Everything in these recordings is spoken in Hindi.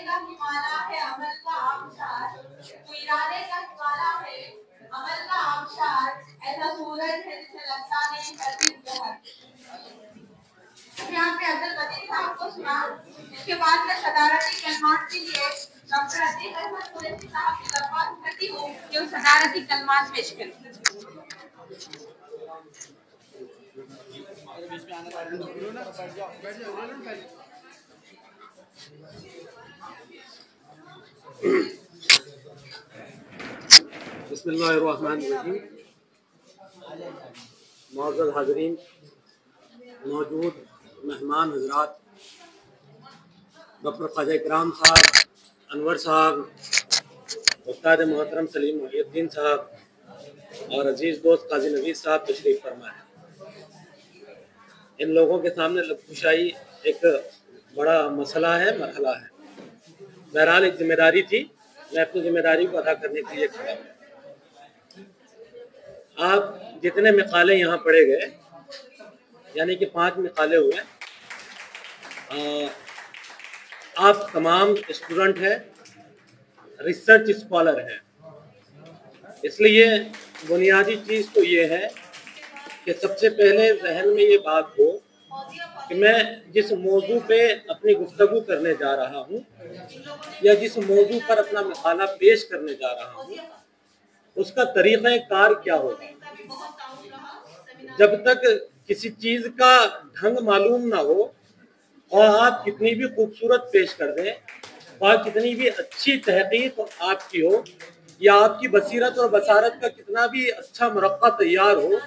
का हिमालय है अमल का आबशार, तू इरादे का हिमालय है अमल का आबशार, ऐसा सूरज है जिसे लगता नहीं करती जहर। यहाँ पे अब्दुल लतीफ साहब को सुना। इसके बाद में सदारती कलमात के लिए डॉक्टर अतीक अहमद कुरैशी साहब की दरख्वास्त करती हूँ कि वो सदारती कलमात पेश करें। बिस्मिल्लाहिर्रहमानिर्रहीम। मौजूद हाज़रीन, मौजूद मेहमान हजरात, डॉक्टर ख्वाजा इकराम साहब, अनवर साहब, उस्ताद मोहतरम सलीम मुहिउद्दीन साहब और अजीज़ दोस्त काजी नवीद साहब तशरीफ़ फरमा है। इन लोगों के सामने लबकुशाई एक बड़ा मसला है, मरहला है। बहरहाल एक जिम्मेदारी थी, मैं अपनी जिम्मेदारी को अदा करने के लिए खड़ा हूँ। आप जितने मकाले यहाँ पढ़े गए, यानी कि 5 मकाले हुए, आप तमाम स्टूडेंट हैं, रिसर्च स्कॉलर हैं। इसलिए बुनियादी चीज़ तो ये है कि सबसे पहले जहन में ये बात हो कि मैं जिस मौजू पे अपनी गुफ्तगू करने जा रहा हूँ या जिस मौजू पर अपना मकाला पेश करने जा रहा हूँ, उसका तरीक़ा कार क्या होगा। जब तक किसी चीज़ का ढंग मालूम ना हो और आप कितनी भी खूबसूरत पेश कर दें और कितनी भी अच्छी तहकीक आपकी हो या आपकी बसीरत और बसारत का कितना भी अच्छा मुरक्का तैयार हो,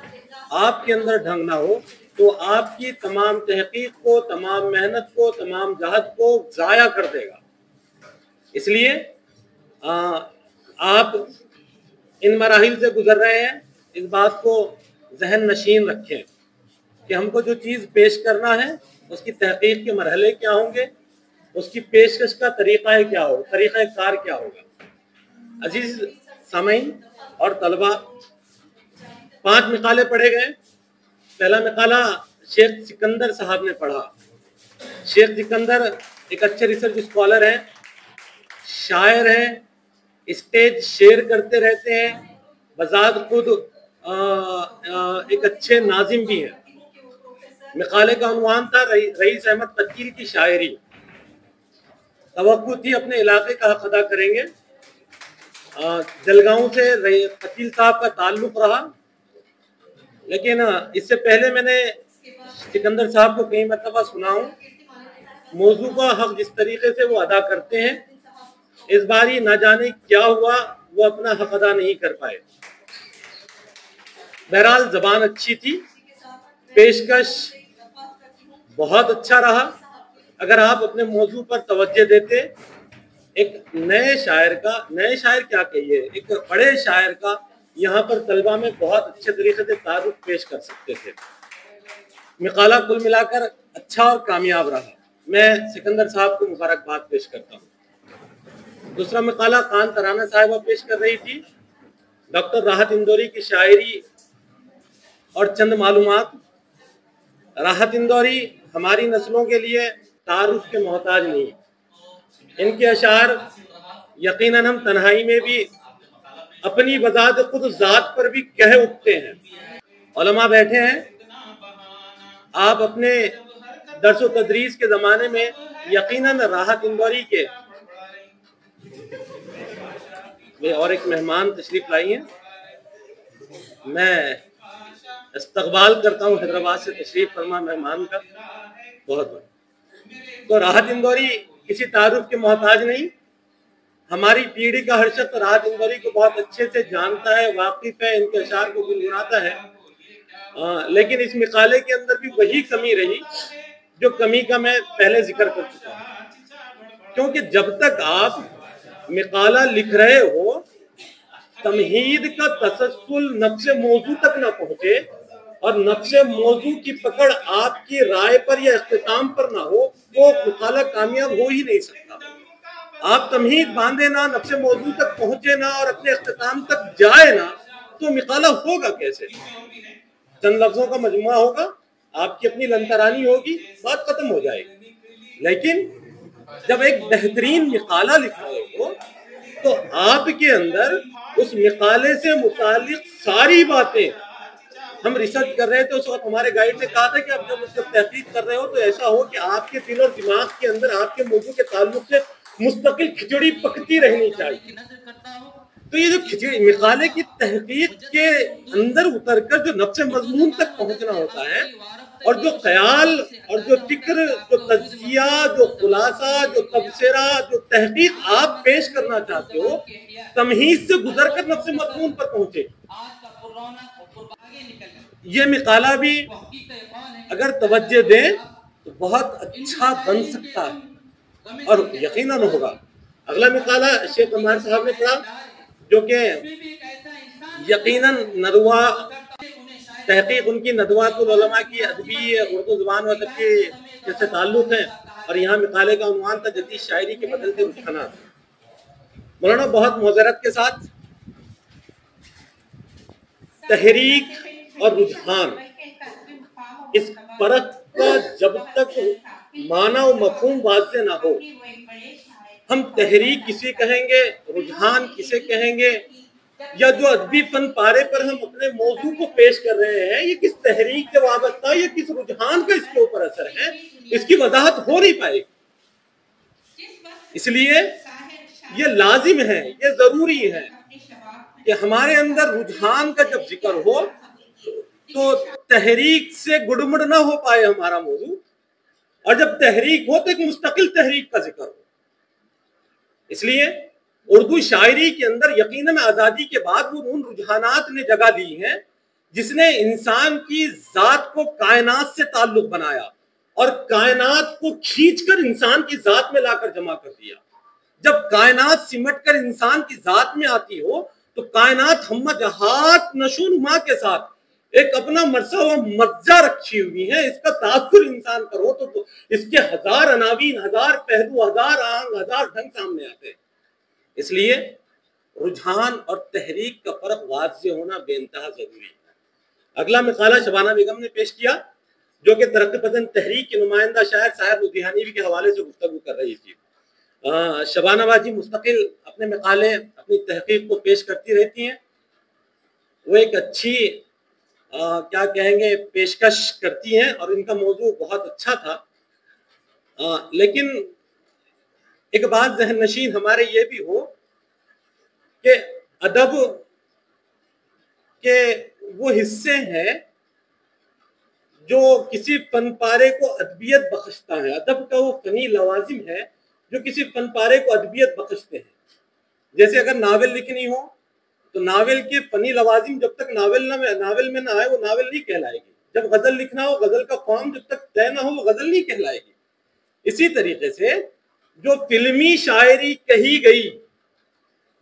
आपके अंदर ढंग ना हो तो आपकी तमाम तहकीक को, तमाम मेहनत को, तमाम जहद को ज़ाया कर देगा। इसलिए आप इन मराहिल से गुजर रहे हैं, इस बात को जहन नशीन रखें कि हमको जो चीज़ पेश करना है उसकी तहकीक के मरहले क्या होंगे, उसकी पेशकश का तरीक़ा क्या हो, तरीक़ा कार क्या होगा। अजीज़ सामीन और तलबा, 5 मकाले पढ़े गए। पहला मकाला शेख सिकंदर साहब ने पढ़ा। शेख सिकंदर एक अच्छे रिसर्च स्कॉलर हैं, शायर हैं, स्टेज शेयर करते रहते हैं, बजात खुद एक अच्छे नाजिम भी हैं। मकाले का उन्वान था रईस अहमद तकील की शायरी। तवक्कुत थी अपने इलाके का हक अदा करेंगे। जलगांव से तकील साहब का ताल्लुक रहा, लेकिन इससे पहले मैंने सिकंदर साहब को कई मरतबा सुना हूँ। मौजू का हक जिस तरीके से वो अदा करते हैं, इस बार ही ना जाने क्या हुआ, वो अपना हक अदा नहीं कर पाए। बहरहाल जबान अच्छी थी, पेशकश बहुत अच्छा रहा। अगर आप अपने मौजू पर तवज्जो देते, एक नए शायर क्या कहिए, एक बड़े शायर का यहाँ पर तलबा में बहुत अच्छे तरीके से तारुफ पेश कर सकते थे। मकाला कुल मिलाकर अच्छा और कामयाब रहा। मैं सिकंदर साहब को मुबारकबाद पेश करता हूँ। दूसरा मकाला खान तराना साहिबा पेश कर रही थी। डॉक्टर राहत इंदौरी की शायरी और चंद मालूमात। राहत इंदौरी हमारी नस्लों के लिए तारुफ के मोहताज नहीं। इनके अशार यकीनन हम तन्हाई में भी अपनी बजात खुद जात पर भी कह उठते हैं। उलमा बैठे हैं, आप अपने दर्स व तदरीस के ज़माने में यकीनन राहत इंदौरी के और एक मेहमान तशरीफ लाई हैं। मैं इस्तकबाल करता हूँ हैदराबाद से तशरीफ फरमा मेहमान का बहुत बहुत। तो राहत इंदौरी किसी तारुफ के मोहताज नहीं। हमारी पीढ़ी का हर शख्स राहत इंदौरी को बहुत अच्छे से जानता है, वाकिफ है, इनके अशार को गुनगुनाता है। लेकिन इस मकाले के अंदर भी वही कमी रही जो कमी का मैं पहले जिक्र कर चुका हूँ। क्योंकि जब तक आप मकाला लिख रहे हो, तमहीद का तसस्सुल नफ्से मौजू तक न पहुंचे और नफ्से मौजू की पकड़ आपकी राय पर या इख्तिताम पर ना हो, वो मकाला कामयाब हो ही नहीं सकता। आप तमहीद बांधे ना, नफ्से मौजू तक पहुंचे ना और अपने इख्तिताम तक जाए ना, तो मकाला होगा कैसे। चंद लफ्जों का मजमुआ होगा, आपकी अपनी लंतरानी होगी, बात खत्म हो जाएगी। लेकिन जब एक बेहतरीन मिकाला लिख रहे हो तो आपके अंदर उस मिकाले से मुतालिक सारी बातें, हम रिसर्च कर रहे थे उस वक्त हमारे गाइड ने कहा था कि आप जब तहकीक कर रहे हो तो ऐसा हो कि आपके दिल और दिमाग के अंदर आपके मौजू के ताल्लुक से मुस्तकिल खिचड़ी पकती रहनी चाहिए। तो ये जो खिचड़ी मिकाले की तहकीक के अंदर उतरकर जो नफ्स मजमून तक पहुंचना होता है, और जो ख्याल और जो फिक्र, जो तज्जिया, जो खुलासा, जो तबसरा, जो तहकीक आप पेश करना चाहते हो, तमहीज से गुजरकर नफ्स मजमून पर पहुंचे। ये मिकाला भी अगर तवज्जो दें तो बहुत अच्छा बन सकता है और यकीनन होगा। अगला मिकाला शेख अमर साहब ने पढ़ा, जो कि यकीनन नदवा तहकीक उनकी नदवातुल उलमा की अदबी उर्दू ज़ुबान व अदब के से ताल्लुक़ है, और यहाँ मिकाले का उन्वान था जदीद शायरी के बदलते रुझानात। मौलाना बहुत मुअज़्ज़रत के साथ तहरीक और रुझान, इस फर्क का जब तक माना और मफहूम वाज़ेह ना हो, हम तहरीक किसे कहेंगे, रुझान किसे कहेंगे, या जो अदबी फन पारे पर हम अपने मौजू को पेश कर रहे हैं ये किस तहरीक से वाबस्ता है या किस रुझान का इसके ऊपर असर है, इसकी वजाहत हो नहीं पाएगी। इसलिए ये लाजिम है, ये जरूरी है कि हमारे अंदर रुझान का जब जिक्र हो तो तहरीक से गुड़मुड़ ना हो पाए हमारा मौजू, और जब तहरीक हो तो एक मुस्तकिल तहरीक का जिक्र हो। इसलिए उर्दू शायरी के अंदर यकीनन आज़ादी के बाद वो उन रुझानात ने जगह ली है जिसने इंसान की जात को कायनात से ताल्लुक बनाया और कायनात को खींचकर इंसान की जात में लाकर जमा कर दिया। जब कायनात सिमट कर इंसान की जात में आती हो तो कायनात हम जहात नशोनुमा के साथ एक अपना मरसा हुआ मज्जा रखी हुई है, इसका तासुर इंसान करो तो इसके हजार अनावीन, हजार पहलू, हजार आंग, हजार ढंग सामने आते हैं। इसलिए रुझान और तहरीक का फर्क वाज़ेह होना बेइंतहा जरूरी है। अगला मिकाला शबाना बेगम ने पेश किया, जो कि तरक्की पसंद तहरीक की नुमाइंदा शायर साहिब लुधियानवी के हवाले से गुफ्तगू कर रही थी। शबाना बाजी मुस्तकिल अपने मिकाले, अपनी तहकीक को पेश करती रहती हैं। वो एक अच्छी क्या कहेंगे पेशकश करती हैं और इनका मौजू बहुत अच्छा था। लेकिन एक बात ज़हन नशीन हमारे ये भी हो कि अदब के वो हिस्से हैं जो किसी फन पारे को अदबियत बख्शता है। अदब का वो फनी लवाजिम है जो किसी फन पारे को अदबियत बख्शते हैं। जैसे अगर नावल लिखनी हो तो नावल के फनी लवाजिम जब तक नावल में ना आए वो नावल नहीं कहलाएगी। जब गजल लिखना हो, गजल का फॉर्म जब तक तय ना हो वो गजल नहीं कहलाएगी। इसी तरीके से जो फिल्मी शायरी कही गई,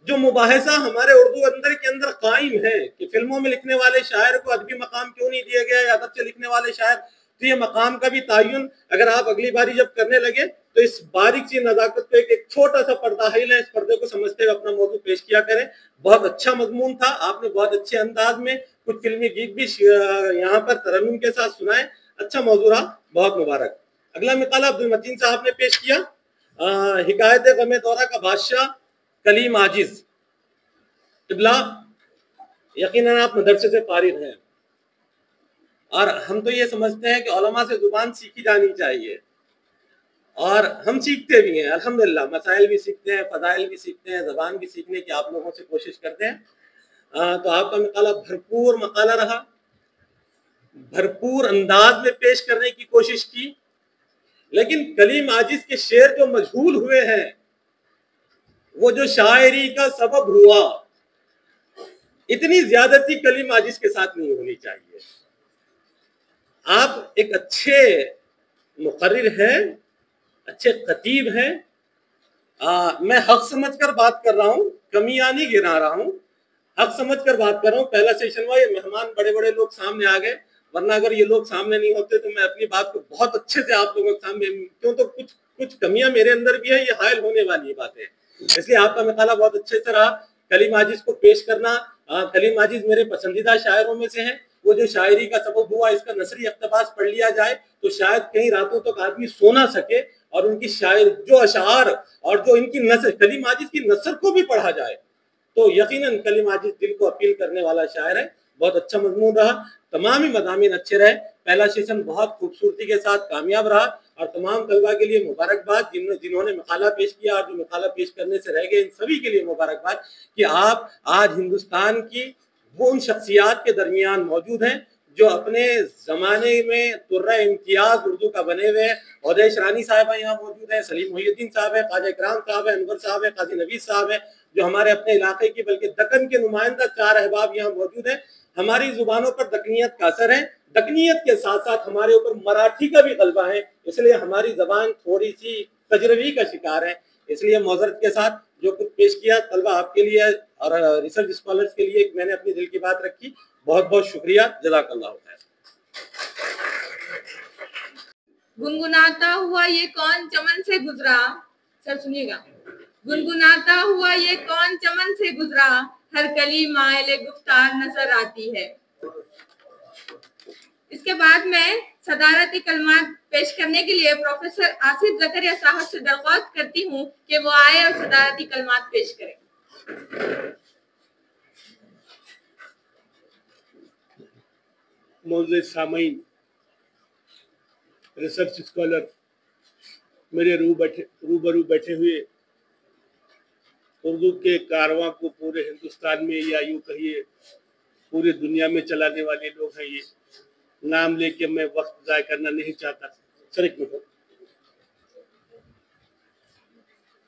जो मुबाहिसा हमारे उर्दू अंदर के अंदर कायम है कि फिल्मों में लिखने वाले शायर को अदबी मकाम क्यों नहीं दिया गया, अदब से लिखने वाले शायर, तो ये मकाम का भी तायुन अगर आप अगली बारी जब करने लगे तो इस बारीक सी नजाकत पे एक छोटा सा पर्दा हिल है, इस पर्दे को समझते हुए अपना मौजू पेश किया करें। बहुत अच्छा मजमून था, आपने बहुत अच्छे अंदाज में कुछ फिल्मी गीत भी यहाँ पर तरन्नुम के साथ सुनाए। अच्छा मौजू रहा, बहुत मुबारक। अगला मिकाला अब्दुल मतीन साहब ने पेश किया, हिकायत गमे दौरा का बादशाह कलीम आजिज। इब्ला यकीनन आप मदरसे से फारिग हैं और हम तो ये समझते हैं कि उलमा से जुबान सीखी जानी चाहिए और हम सीखते भी हैं अल्हम्दुलिल्लाह। मसाइल भी सीखते हैं, फजाइल भी सीखते हैं, ज़बान भी सीखने की आप लोगों से कोशिश करते हैं। तो आपका मकाला भरपूर मकाला रहा, भरपूर अंदाज में पेश करने की कोशिश की, लेकिन कलीम आजिज के शेर जो मजहूल हुए हैं, वो जो शायरी का सबब हुआ, इतनी ज्यादती कलीम आजिज के साथ नहीं होनी चाहिए। आप एक अच्छे मुकर्रिर हैं, अच्छे खतीब हैं। मैं हक समझकर बात कर रहा हूँ, कमियां नहीं गिना रहा हूँ, हक समझकर बात कर रहा हूँ। पहला सेशन हुआ, ये मेहमान बड़े बड़े लोग सामने आ गए, वरना अगर ये लोग सामने नहीं होते तो मैं अपनी बात को बहुत अच्छे से आप लोगों के सामने, क्यों तो कुछ कमियां मेरे अंदर भी है, ये हायल होने वाली बात है। इसलिए आपका मकाला बहुत अच्छे से रहा। कलीम आजिज को पेश करना, कलीम आजिज मेरे पसंदीदा शायरों में से हैं। वो जो शायरी का सबब हुआ, इसका नसरी इक़्तिबास पढ़ लिया जाए तो शायद कई रातों तक आदमी सो ना सके। और उनकी शायर जो अशार और जो इनकी नसर कली माजिद की नसर को भी पढ़ा जाए तो यकीनन कली माजिद दिल को अपील करने वाला शायर है। बहुत अच्छा मजमून रहा, तमाम ही मज़ामीन अच्छे रहे। पहला सेशन बहुत खूबसूरती के साथ कामयाब रहा और तमाम तलबा के लिए मुबारकबाद जिन्होंने मकाला पेश किया और जो मकाला पेश करने से रह गए, इन सभी के लिए मुबारकबाद कि आप आज हिंदुस्तान की वो उन शख्सियात के दरमियान मौजूद हैं जो अपने ज़माने में तुर्रा इम्तियाज उर्दू का बने हुए हैं। उदैश रानी साहबा यहाँ मौजूद हैं, सलीम मोहिउद्दीन साहब है, ख्वाजा इकराम साहब है, अनवर साहब है, काजी नवीस साहब है, जो हमारे अपने इलाके की बल्कि दक्कन के नुमाइंदा 4 अहबाब यहाँ मौजूद हैं। हमारी जुबानों पर दक्कनियत का असर है, दक्कनियत के साथ साथ हमारे ऊपर मराठी का भी गलबा है, इसलिए हमारी जबान थोड़ी सी तजरबी का शिकार है। इसलिए मौजरत के साथ जो कुछ पेश किया तलबा आपके लिए और रिसर्च स्कॉलर्स के लिए मैंने अपनी दिल की बात रखी। बहुत बहुत शुक्रिया, जज़ाकल्लाह खैर। गुनगुनाता हुआ ये कौन चमन से गुजरा, सर सुनिएगा। गुनगुनाता हुआ ये कौन चमन से गुजरा, हर कली माइले गुफ्तार नजर आती है। इसके बाद मैं सदारती कलमात पेश करने के लिए प्रोफेसर आसिफ जकरिया साहब से दरख्वास्त करती हूँ कि वो आए और सदारती कलमात पेश करें। मौजूद सामीन, रिसर्च स्कॉलर, मेरे रूबरू बैठे हुए उर्दू के कारवां को पूरे हिंदुस्तान में या यूँ कहिए पूरी दुनिया में चलाने वाले लोग हैं। ये नाम लेके मैं वक्त ज़ाय करना नहीं चाहता। सर एक मिनट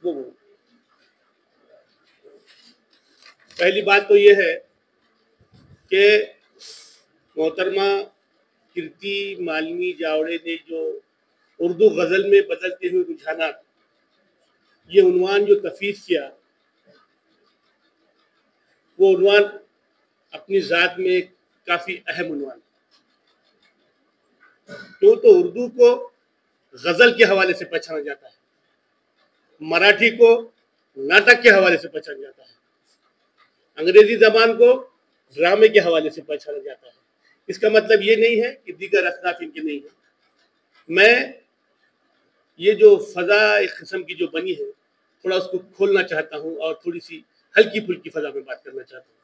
वो पहली बात तो ये है कि मोहतरमा कीर्ति मालिनी जावड़े ने जो उर्दू गज़ल में बदलते हुए रुझानात, ये उन्वान जो तफवीज़ किया, वो उन्वान अपनी ज़ात में काफ़ी अहम उन्वान। तो उर्दू को गज़ल के हवाले से पहचाना जाता है, मराठी को नाटक के हवाले से पहचाना जाता है, अंग्रेजी ज़बान को ड्रामे के हवाले से पहचाना जाता है। इसका मतलब ये नहीं है कि दीगर असनाफ इनके नहीं है। मैं ये जो फ़ज़ा एक किस्म की जो बनी है, थोड़ा उसको खोलना चाहता हूँ और थोड़ी सी हल्की फुल्की फ़ज़ा में बात करना चाहता हूँ।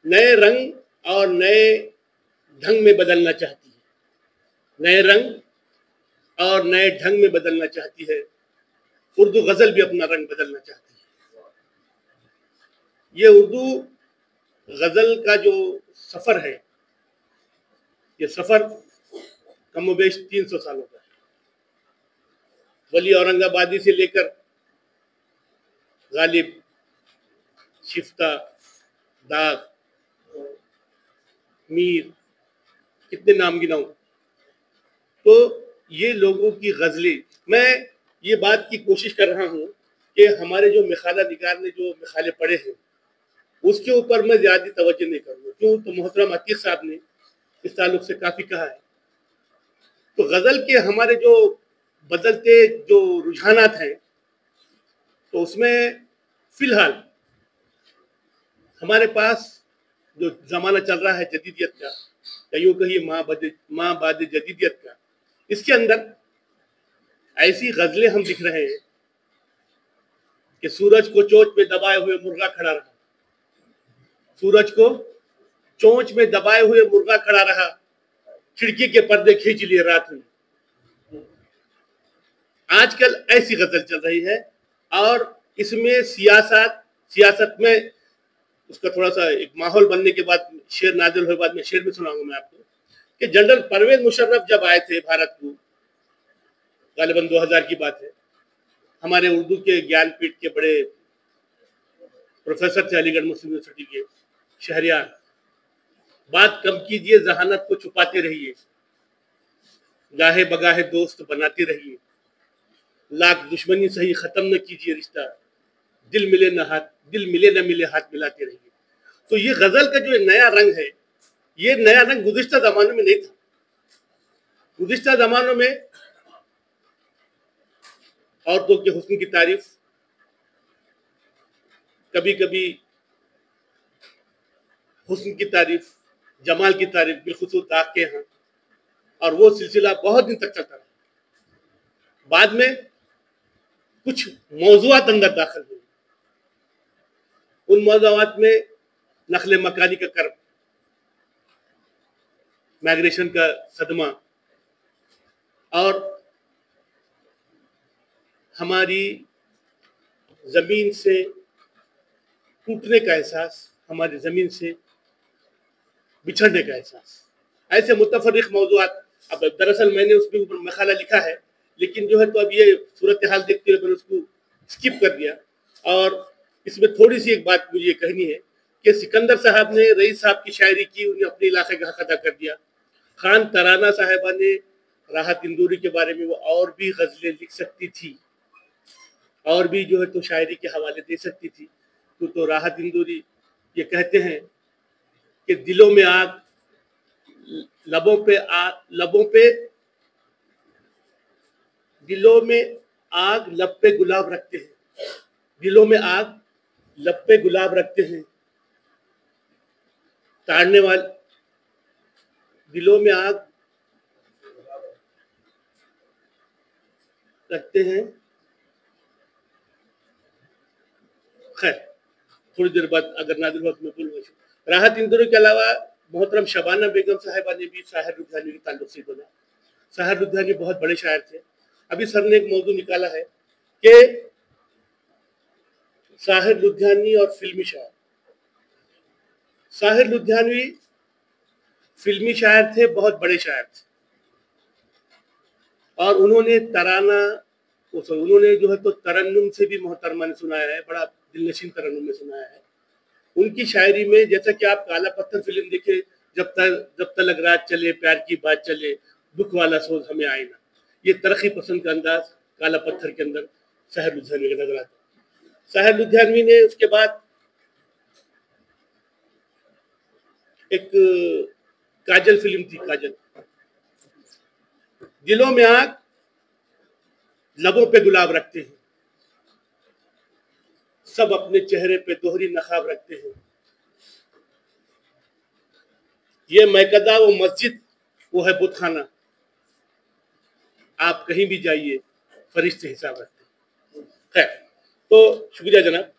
नए रंग और नए ढंग में बदलना चाहती है, नए रंग और नए ढंग में बदलना चाहती है। उर्दू गज़ल भी अपना रंग बदलना चाहती है। ये उर्दू गज़ल का जो सफ़र है, ये सफ़र कमोबेश 300 सालों का है। वली औरंगाबादी से लेकर गालिब, शिफ्ता, दाग, मीर, कितने नाम गिनाऊं। तो ये लोगों की गज़लें, मैं ये बात की कोशिश कर रहा हूँ कि हमारे जो मिखाला निगार ने जो मिखाले पढ़े हैं उसके ऊपर मैं ज़्यादा तवज्जो नहीं करूँगा। क्यों? तो मोहतरम अतीक साहब ने इस ताल्लुक से काफ़ी कहा है। तो गज़ल के हमारे जो बदलते जो रुझानात हैं, तो उसमें फ़िलहाल हमारे पास जो ज़माना चल रहा है जदीदियत का, या यूँ कहिए माँ बाद जदीदियत का, इसके अंदर ऐसी गज़लें हम दिख रहे हैं कि सूरज को चोंच में दबाए हुए मुर्गा खड़ा रहा, सूरज को चोंच में दबाए हुए मुर्गा खड़ा रहा, खिड़की के पर्दे खींच लिए रात में। आजकल ऐसी गज़ल चल रही है और इसमें सियासत में उसका थोड़ा सा एक माहौल बनने के बाद शेर नाजिल हुए, बाद में शेर में सुनाऊंगा मैं आपको कि जनरल परवेज मुशर्रफ जब आए थे भारत को, गालिबन 2000 की बात है, हमारे उर्दू के ज्ञानपीठ के बड़े प्रोफेसर थे अलीगढ़ मुस्लिम यूनिवर्सिटी के शहरियार, बात कम कीजिए, जहानत को छुपाते रहिए, गाहे बगाहे दोस्त बनाते रहिए, लाख दुश्मनी सही खत्म न कीजिए रिश्ता, दिल मिले न मिले हाथ मिलाते रहिए। तो ये गजल का जो नया रंग है, ये नया रंग गुज़िश्ता ज़मानों में नहीं था। गुज़िश्ता ज़मानों में औरतों के हुस्न की तारीफ, कभी कभी हुस्न की तारीफ, जमाल की तारीफ बिलखुसूस दाग के यहाँ, और वो सिलसिला बहुत दिन तक चलता रहा। बाद में कुछ मौज़ूआत अंदर दाखिल हुए। उन मौज़ूआत में नक़्ल मकानी का कर्ब, माइग्रेशन का सदमा और हमारी ज़मीन से टूटने का एहसास, हमारी ज़मीन से बिछड़ने का एहसास, ऐसे मुतफर्रिक़ मौज़ूआत। अब दरअसल मैंने उसके ऊपर मक़ाला लिखा है, लेकिन जो है तो अब ये सूरत हाल देखते हुए मैंने उसको स्किप कर दिया। और इसमें थोड़ी सी एक बात मुझे कहनी है कि सिकंदर साहब ने रईस साहब की शायरी की, उन्हें अपने इलाके का हक अदा कर दिया। खान तराना साहिबा ने राहत इंदौरी के बारे में वो और भी गज़लें लिख सकती थी, और भी जो है तो शायरी के हवाले दे सकती थी। तो राहत इंदौरी ये कहते हैं कि दिलों में आग, लबों पे दिलों में आग, लब पे गुलाब रखते हैं। दिलों में आग, लब पे गुलाब रखते हैं। ताड़ने वाले दिलों में आग रखते हैं। खैर, थोड़ी देर बाद अगर नादिर वक्त में बोलूँगा। राहत इंदौरी के अलावा मोहतरम शबाना बेगम साहिबा ने भी साहिर लुधियानवी के ताल्लुक से बोला। साहिर लुधियानवी बहुत बड़े शायर थे। अभी सर ने एक मौजू निकाला है कि साहिर लुधियानवी और फिल्मी शायर। साहिर लुधियानवी फिल्मी शायर थे, बहुत बड़े शायर थे, और उन्होंने तराना, उन्होंने जो है तो तरन्नुम से भी मोहतरमा ने सुनाया है, बड़ा दिलनशीन तरन्नुम में सुनाया है। उनकी शायरी में जैसा कि आप काला पत्थर फिल्म देखे, जब तलक रात चले प्यार की बात चले, दुख वाला सोच हमें आए ना, ये तरक्की पसंद का अंदाज काला पत्थर के अंदर साहिर लुधियानवी का नजर आता है। साहिर लुधियानवी ने उसके बाद एक काजल फिल्म थी, काजल, दिलों में आग, लबों पे गुलाब रखते हैं, सब अपने चेहरे पे दोहरी नकाब रखते हैं। ये मैकदा वो मस्जिद, वो है बुतखाना, आप कहीं भी जाइए फरिश्ते हिसाब रखते हैं। खैर, तो शुक्रिया जनाब।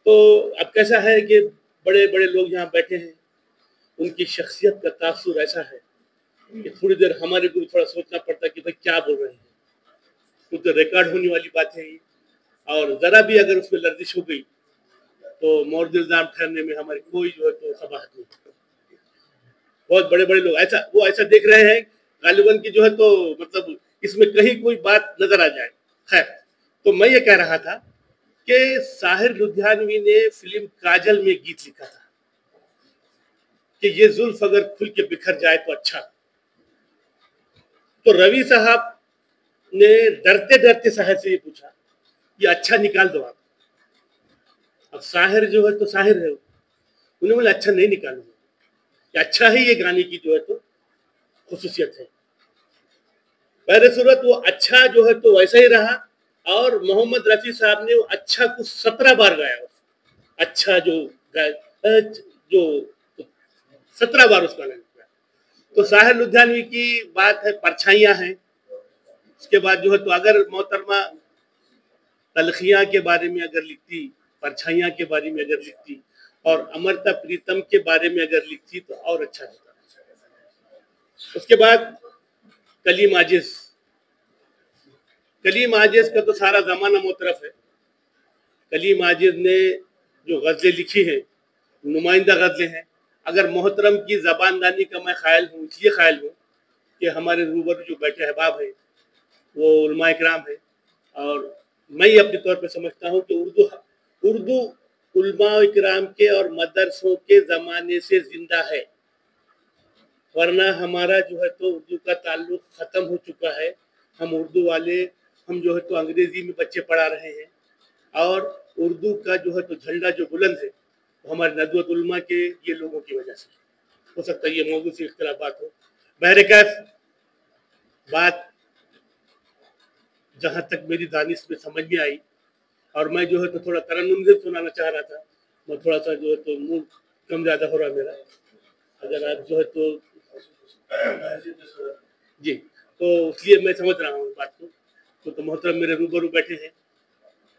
तो अब कैसा है कि बड़े बड़े लोग यहाँ बैठे हैं, उनकी शख्सियत का तासुर ऐसा है कि थोड़ी देर हमारे को थोड़ा सोचना पड़ता है कि भाई क्या बोल रहे हैं, क्योंकि तो रिकॉर्ड होने वाली बात है ये, और ज़रा भी अगर उसमें लर्जिश हो गई तो मौर्द इल्ज़ाम ठहरने में हमारी कोई जो है तो सबाहत नहीं। बहुत बड़े बड़े लोग ऐसा देख रहे हैं गालिबन की जो है तो मतलब इसमें कहीं कोई बात नजर आ जाए। खैर, तो मैं ये कह रहा था कि साहिर लुधियानवी ने फिल्म काजल में गीत लिखा था कि ये जुल्फ अगर खुल के बिखर जाए तो अच्छा। तो रवि साहब ने डरते डरते साहिर से ये पूछा, ये अच्छा निकाल दो आप। अब साहिर जो है तो साहिर है, उन्होंने बोला अच्छा नहीं निकालूंगा, अच्छा ही ये गाने की जो है तो खुसूसियत है। पहले सूरत वो अच्छा जो है तो वैसा ही रहा, और मोहम्मद रफी साहब ने वो अच्छा को 17 बार गाया। अच्छा जो 17 बार उसका गाया। तो साहिर लुधियानवी की बात है, परछाइयां हैं। उसके बाद जो है तो अगर मोहतरमा तलखियां के बारे में अगर लिखती, परछाइयां के बारे में अगर लिखती, और अमृता प्रीतम के बारे में अगर लिखती तो और अच्छा होता। उसके बाद कलीम आजिज का तो सारा जमाना मुतरफ है। कलीम आजिज ने जो गज़लें लिखी हैं, नुमाइंदा गज़लें हैं। अगर मोहतरम की ज़बानदानी का मैं ख़ायल हूँ, इसलिए ख़ायल हूँ कि हमारे रूबरू जो बैठे अहबाब हैं वो उलमा इकराम है, और मैं ये अपने तौर पे समझता हूँ कि उर्दू उलमा इकराम के और मदरसों के ज़माने से ज़िंदा है, वरना हमारा जो है तो उर्दू का ताल्लुक ख़त्म हो चुका है। हम उर्दू वाले, हम जो है तो अंग्रेज़ी में बच्चे पढ़ा रहे हैं, और उर्दू का जो है तो झंडा जो बुलंद है वो हमारे नदवत उलमा के ये लोगों की वजह से। हो सकता है ये मौजू से इख्तिलाफात हो। बहरकैफ बात जहाँ तक मेरी दानिश में समझ में आई, और मैं जो है तो थोड़ा तरन्नुम से सुनाना चाह रहा था, मैं थोड़ा सा जो है तो मूड कम ज़्यादा हो रहा मेरा। अगर आप जो है तो जी, तो इसलिए मैं समझ रहा हूँ बात को। तो मोहतरम मेरे रूबरू बैठे हैं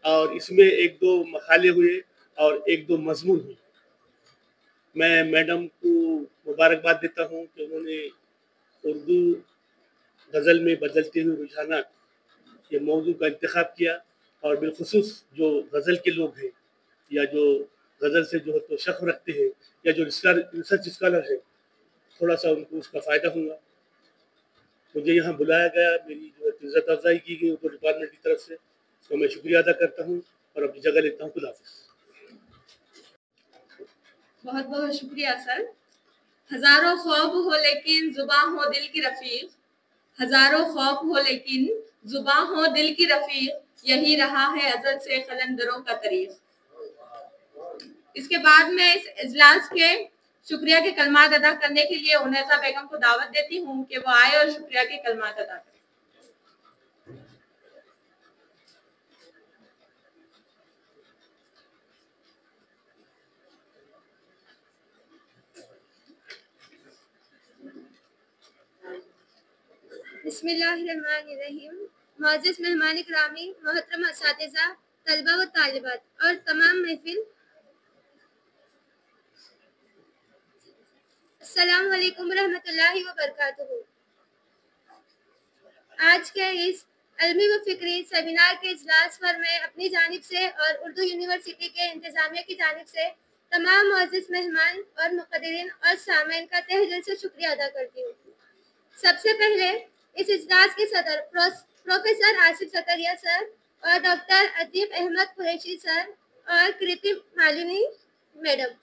और इसमें एक दो मकाले हुए और एक दो मजमून हुए। मैं मैडम को मुबारकबाद देता हूँ कि उन्होंने उर्दू गज़ल में बदलते हुए रुझानात ये मौजू का इंतखाब किया और बिलखुसूस जो गज़ल के लोग हैं या जो गज़ल से जो है तो शफ़ रखते हैं या जो रिसर्च स्कॉलर है, थोड़ा सा उनको उसका फ़ायदा होगा। मुझे यहाँ बुलाया गया, मेरी जो है इज़्ज़त अफ़ज़ाई की गई उर्दू डिपार्टमेंट की तरफ से, तो मैं शुक्रिया अदा करता हूँ और अपनी जगह लेता हूँ। खुदा हाफ़िज़। बहुत बहुत शुक्रिया सर। हजारों खौफ हो लेकिन जुबां हो दिल की रफीक, हजारों खौफ हो लेकिन जुबां हो दिल की रफीक, यही रहा है अज़ल से कलंदरों का तरीक़। इसके बाद मैं इस इजलास के शुक्रिया के कलमात अदा करने के लिए उनैसा बेगम को दावत देती हूँ कि वो आए और शुक्रिया के कलमात अदा करें। बिस्मिल्लाहिर्रहमानिर्रहीम। मुअज़्ज़िज़ मेहमान इकरामी, मोहतरम असातिज़ा, तलबा व तालिबात और तमाम महफिल, अस्सलामु अलैकुम रहमतुल्लाहि व बरकातुहू। आज के इस इल्मी व फ़िक्री सेमिनार के इजलास पर मैं अपनी जानिब से और उर्दू यूनिवर्सिटी के इंतज़ामिया की जानिब से तमाम मुअज़्ज़िज़ मेहमान और मुक़र्रिरीन और सामीन का तहे दिल से शुक्रिया अदा करती हूँ। सबसे पहले इस इजलास के सदर प्रोफेसर आसिफ ज़करिया सर और डॉक्टर अतीक अहमद कुरैशी सर और कृति मालिनी मैडम।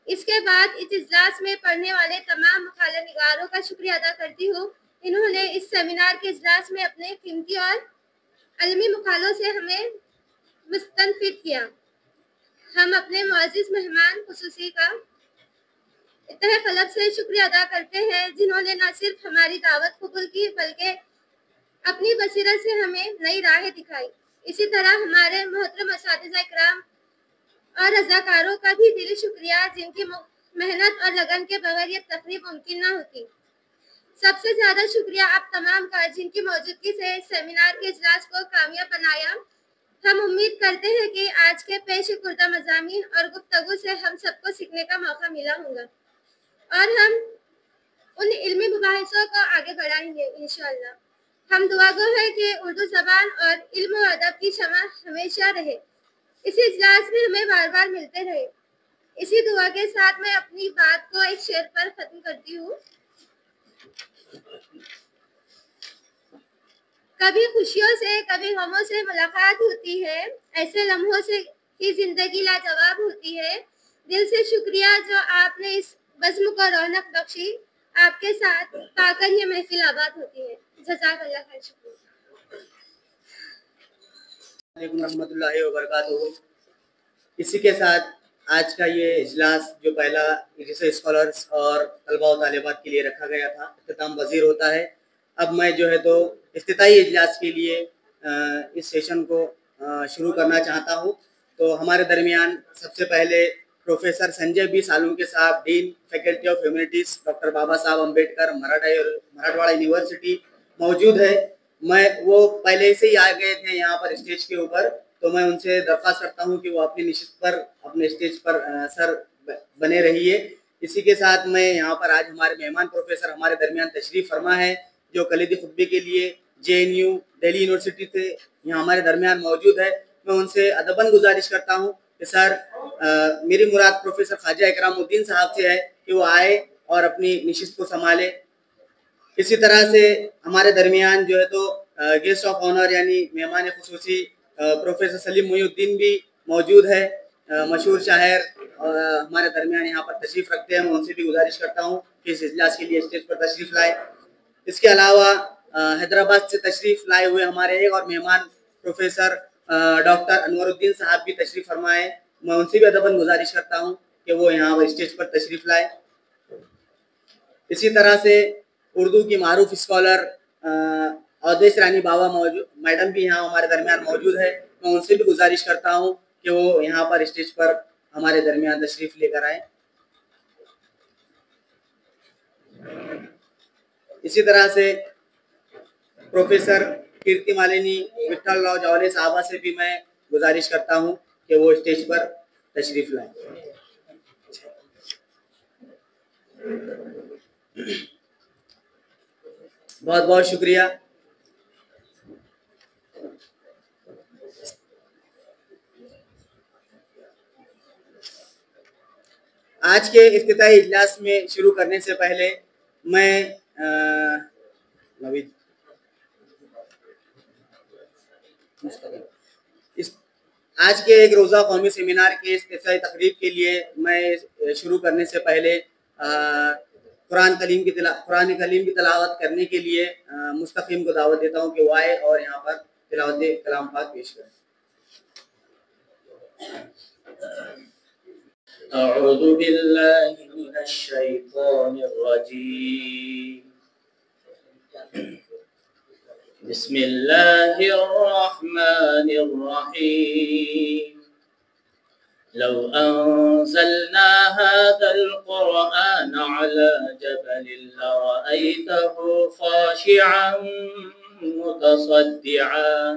इसके बाद इस इजलास में पढ़ने वाले तमाम मुखाला निगारों का शुक्रिया अदा करती हूँ। इन्होंने इस सेमिनार के इजलास में अपने कीमती और अलमी मुखालों से हमें मुस्तनफिद किया। हम अपने मुअज़्ज़िज़ मेहमान खुसूसी का इत्तहा क़ल्ब से शुक्रिया अदा करते हैं, जिन्होंने न सिर्फ हमारी दावत कबूल की बल्कि अपनी बसीरत से हमें नई राहें दिखाई। इसी तरह हमारे मोहतरम असातिज़ा इकराम और रज़ाकारों का भी दिली शुक्रिया, जिनकी मेहनत और लगन के बगैर ये तकरीब मुमकिन न होती। सबसे ज़्यादा शुक्रिया आप तमाम का, जिनकी मौजूदगी से सेमिनार के इजलास को कामयाब बनाया। हम उम्मीद करते हैं कि आज के पेश कुर्दा मज़ामीन और गुफ्तगू से हम सबको सीखने का मौका मिला होगा और हम उन इल्मी मुबाहिसों को आगे बढ़ाएंगे इंशाअल्लाह। हम दुआगो है कि उर्दू ज़बान और इल्म व अदब की शमा हमेशा रहे, इस इजलास में हमें बार बार मिलते रहे। इसी दुआ के साथ मैं अपनी बात को एक शेर पर ख़त्म करती हूँ। कभी खुशियों से कभी गमों से मुलाकात होती है, ऐसे लम्हों से की जिंदगी लाजवाब होती है। दिल से शुक्रिया जो आपने इस बज़्म को रौनक बख्शी, आपके साथ पाकर ये महफिल आबाद होती है। जज़ाकल्लाह खैर। शुक्रिया। रहमतुल्लाहि व बरकातुहू। इसी के साथ आज का ये इजलास जो पहला रिसर्च स्कॉलर्स और तलबा व तालिबात के लिए रखा गया था, इख्तिताम पज़ीर होता है। अब मैं जो है तो इफ्तिताई इजलास के लिए इस सेशन को शुरू करना चाहता हूँ। तो हमारे दरमियान सबसे पहले प्रोफेसर संजय बी सालुंके साहब, dean faculty of humanities, doctor Baba Saheb Ambedkar Marathwada university मौजूद है। वो पहले से ही आ गए थे यहाँ पर स्टेज के ऊपर, तो मैं उनसे दरख्वास्त करता हूँ कि वो अपनी निशिस्त पर अपने स्टेज पर सर बने रहिए। इसी के साथ मैं यहाँ पर आज हमारे मेहमान प्रोफेसर हमारे दरमियान तशरीफ़ फरमा है, जो कलीदी खुतबे के लिए JNU दिल्ली यूनिवर्सिटी से यहाँ हमारे दरमियान मौजूद है। मैं उनसे अदबन गुजारिश करता हूँ कि सर मेरी मुराद प्रोफेसर ख्वाजा इकरामुद्दीन साहब से है कि वो आए और अपनी निशिस्त को संभाले। इसी तरह से हमारे दरमियान जो है तो गेस्ट ऑफ ऑनर यानी मेहमान खुसूसी प्रोफेसर सलीम मुहीउद्दीन भी मौजूद है, मशहूर शायर हमारे दरमियान यहाँ पर तशरीफ़ रखते हैं। मैं उनसे भी गुजारिश करता हूँ कि इस इजलास के लिए स्टेज पर तशरीफ़ लाए। इसके अलावा हैदराबाद से तशरीफ़ लाए हुए हमारे एक और मेहमान प्रोफेसर डॉक्टर अनवरुद्दीन साहब भी तशरीफ़ फरमाए। मैं उनसे भी अदबन गुजारिश करता हूँ कि वो यहाँ पर स्टेज पर तशरीफ़ लाए। इसी तरह से उर्दू की मारूफ स्कॉलर अवधेश रानी बाबा मैडम भी यहाँ हमारे दरमियान मौजूद है। मैं उनसे भी गुजारिश करता हूँ कि वो यहाँ पर स्टेज पर हमारे दरमियान तशरीफ़ लेकर आए। इसी तरह से प्रोफेसर कीर्ति मालिनी विठल राव जावले साहबा से भी मैं गुजारिश करता हूं कि वो स्टेज पर तशरीफ लाएं। बहुत बहुत शुक्रिया। आज के इफ्तिताही इजलास में शुरू करने से पहले मैं आज के एक रोज़ा कौमी सेमिनार के इफ्तिताही तकरीब के लिए मैं शुरू करने से पहले कुरान कलीम की तिलावत करने के लिए मुस्तकीम को दावत देता हूँ कि वो आए और यहाँ पर तिलावत कलाम पाक पेश करें। अऊज़ु बिल्लाहि मिनश शैतानिर रजीम। बिस्मिल्लाहिर रहमानिर रहीम। लौ अंज़लना हाज़ल क़ुरआन अला जबलिन लरअयतहु ख़ाशिअन मुतसद्दिअन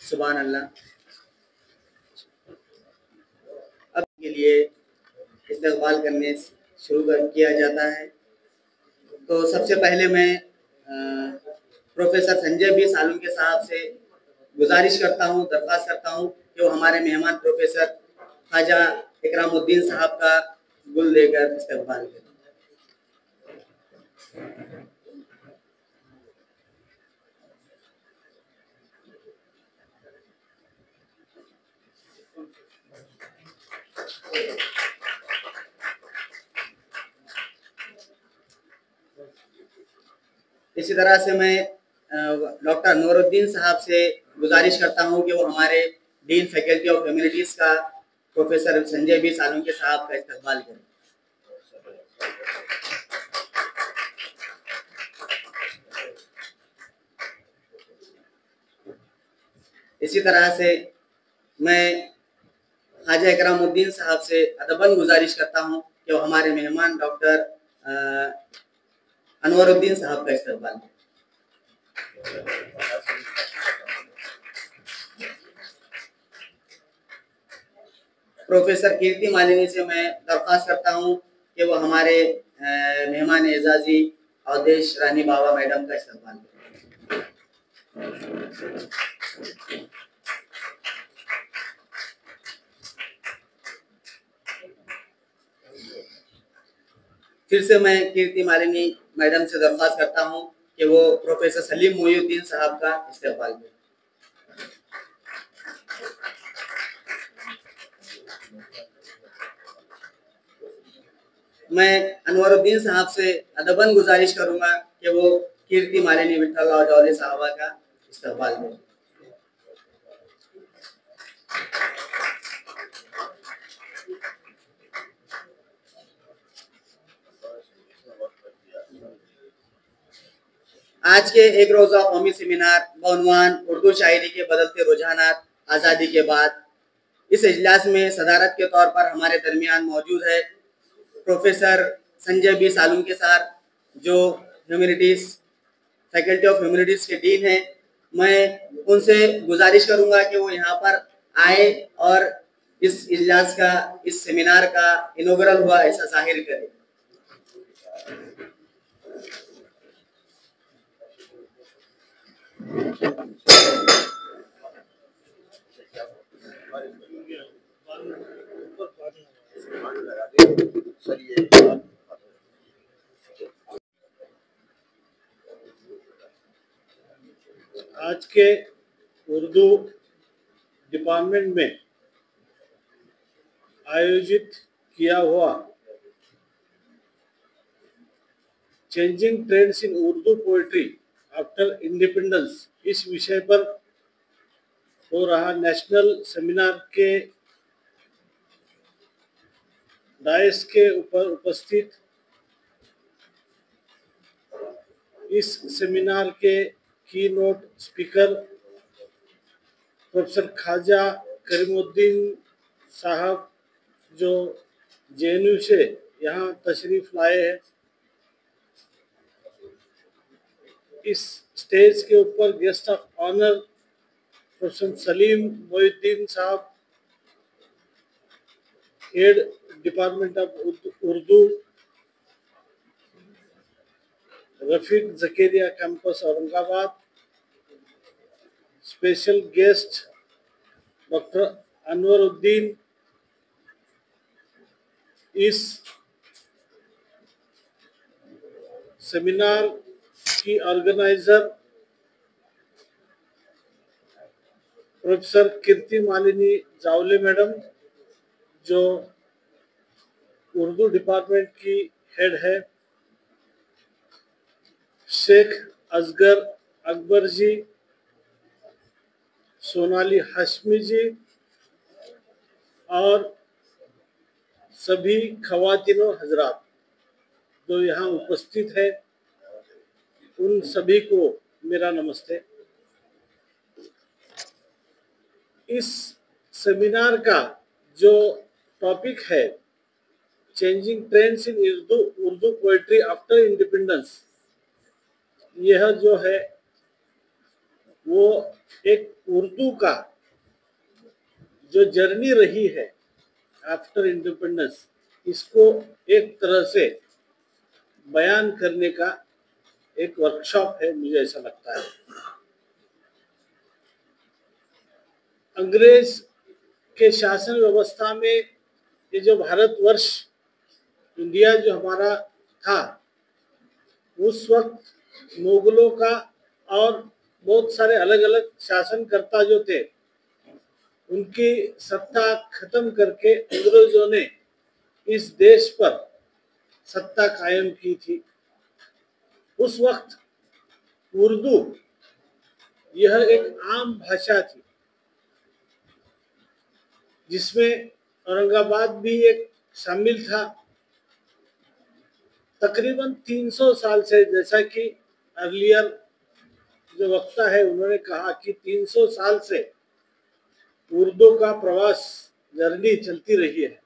सुभान अल्लाह। अब के लिए इस्तक़बाल करने शुरू किया जाता है। तो सबसे पहले मैं प्रोफेसर संजय बी सालुन के साहब से गुजारिश करता हूँ, दरख्वास्त करता हूँ कि वो हमारे मेहमान प्रोफेसर ख्वाजा इकरामुद्दीन साहब का गुल देकर इस्तक़बाल करें। इसी तरह से मैं डॉक्टर नूरुद्दीन साहब से गुजारिश करता हूं कि वो हमारे डीन फैकल्टी ऑफ ह्यूमैनिटीज का प्रोफेसर संजय बी सालुन के साहब का इस्तक़बाल करें। इसी तरह से मैं ख्वाजा इकरामुद्दीन साहब से अदबन गुजारिश करता हूं कि वो हमारे मेहमान डॉक्टर अनवरुद्दीन साहब का इस्तक़बाल करें। प्रोफेसर कीर्ति मालिनी से मैं दरख्वास्त करता हूं कि वो हमारे मेहमान एजाजी अवधेश रानी बाबा मैडम का इस्तक़बाल करें। फिर से मैं कीर्ति मालिनी मैडम से दरख्वास्त करता हूं कि वो प्रोफेसर सलीम मोहिउद्दीन साहब का इस्तक़बाल करें। मैं अनवरुद्दीन साहब से अदबन गुजारिश करूंगा कि वो कीर्ति मालिनी विठल राव जावले साहबा का इस्तक़बाल करें। आज के एक रोज़ा कौमी सेमिनार बउनवान उर्दू शायरी के बदलते रुझानात आज़ादी के बाद, इस इजलास में सदारत के तौर पर हमारे दरमियान मौजूद है professor Sanjay B Salunke sir, जो ह्यूमैनिटीज़ फैकल्टी ऑफ ह्यूमैनिटीज़ के डीन हैं। मैं उनसे गुजारिश करूंगा कि वो यहाँ पर आए और इस इजलास का, इस सेमिनार का इनॉग्रल हुआ ऐसा जाहिर करें। आज के उर्दू डिपार्टमेंट में आयोजित किया हुआ changing trends in Urdu poetry after independence, इस विषय पर हो रहा नेशनल सेमिनार के डायस के ऊपर उपस्थित इस सेमिनार के keynote speaker professor Khwaja Karimuddin साहब, जो जेएनयू से यहाँ तशरीफ लाए हैं। इस स्टेज के ऊपर guest of honour professor Salim Mohiuddin साहब, head department of Urdu, Rafiq Zakaria campus Aurangabad. Special guest doctor Anwaruddin, इस सेमिनार की ऑर्गेनाइजर प्रोफेसर कीर्ति मालिनी जावले मैडम, जो उर्दू डिपार्टमेंट की हेड है, शेख असगर अकबर जी, सोनाली हाशमी जी और सभी खवातीनो हजरात जो यहाँ उपस्थित है, उन सभी को मेरा नमस्ते। इस सेमिनार का जो टॉपिक है changing trends in Urdu poetry after independence, यह जो है वो एक उर्दू का जो जर्नी रही है आफ्टर इंडिपेंडेंस, इसको एक तरह से बयान करने का एक वर्कशॉप है, मुझे ऐसा लगता है। अंग्रेज के शासन व्यवस्था में ये जो भारतवर्ष, इंडिया जो हमारा था, उस वक्त मुगलों का और बहुत सारे अलग अलग शासनकर्ता जो थे, उनकी सत्ता खत्म करके अंग्रेजों ने इस देश पर सत्ता कायम की थी। उस वक्त उर्दू यह एक आम भाषा थी, जिसमें औरंगाबाद भी एक शामिल था। तकरीबन 300 साल से, जैसा कि अर्लियर जो वक्ता है उन्होंने कहा कि 300 साल से उर्दू का प्रवास, जर्नी चलती रही है।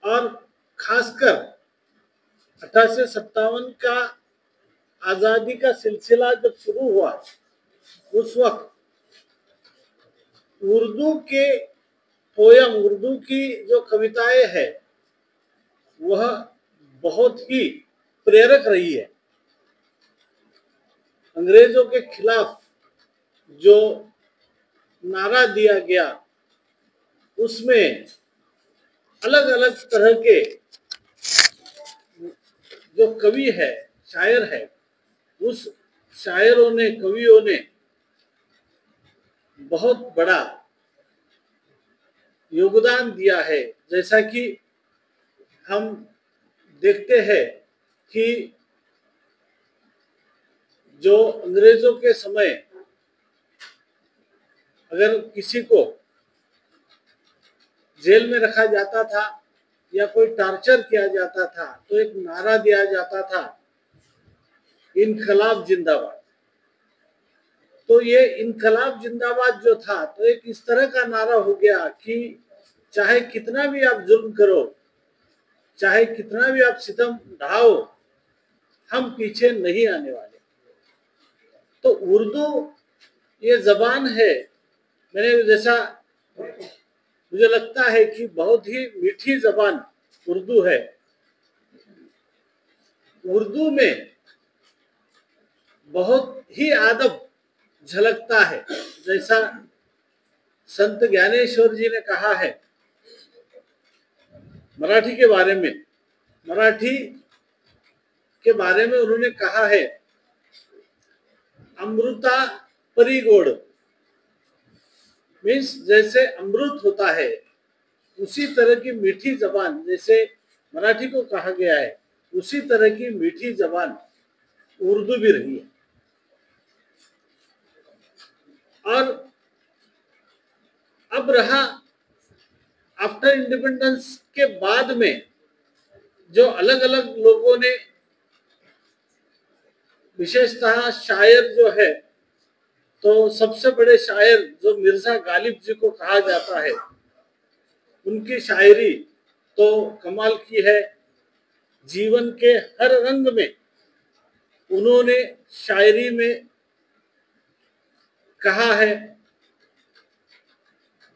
और खासकर 1857 का आज़ादी का सिलसिला जब शुरू हुआ, उस वक्त उर्दू के पोयम, उर्दू की जो कविताएं हैं, वह बहुत ही प्रेरक रही है। अंग्रेजों के खिलाफ जो नारा दिया गया, उसमें अलग अलग तरह के जो कवि है, शायर है, उस शायरों ने, कवियों ने बहुत बड़ा योगदान दिया है। जैसा कि हम देखते हैं कि जो अंग्रेजों के समय अगर किसी को जेल में रखा जाता था या कोई टॉर्चर किया जाता था, तो एक नारा दिया जाता था इनकलाब जिंदाबाद। तो ये इनकलाब जिंदाबाद जो था, तो एक इस तरह का नारा हो गया कि चाहे कितना भी आप जुल्म करो, चाहे कितना भी आप सितम ढाओ, हम पीछे नहीं आने वाले। तो उर्दू ये जबान है, मैंने जैसा मुझे लगता है कि बहुत ही मीठी जबान उर्दू है। उर्दू में बहुत ही अदब झलकता है। जैसा संत ज्ञानेश्वर जी ने कहा है मराठी के बारे में, मराठी के बारे में उन्होंने कहा है अमृता परिगोड़, मीन्स जैसे अमृत होता है उसी तरह की मीठी जबान, जैसे मराठी को कहा गया है उसी तरह की मीठी जबान उर्दू भी रही है। और अब रहा आफ्टर इंडिपेंडेंस के बाद में जो अलग अलग लोगों ने, विशेषतः शायर जो है, तो सबसे बड़े शायर जो मिर्जा गालिब जी को कहा जाता है, उनकी शायरी तो कमाल की है। जीवन के हर रंग में उन्होंने शायरी में कहा है।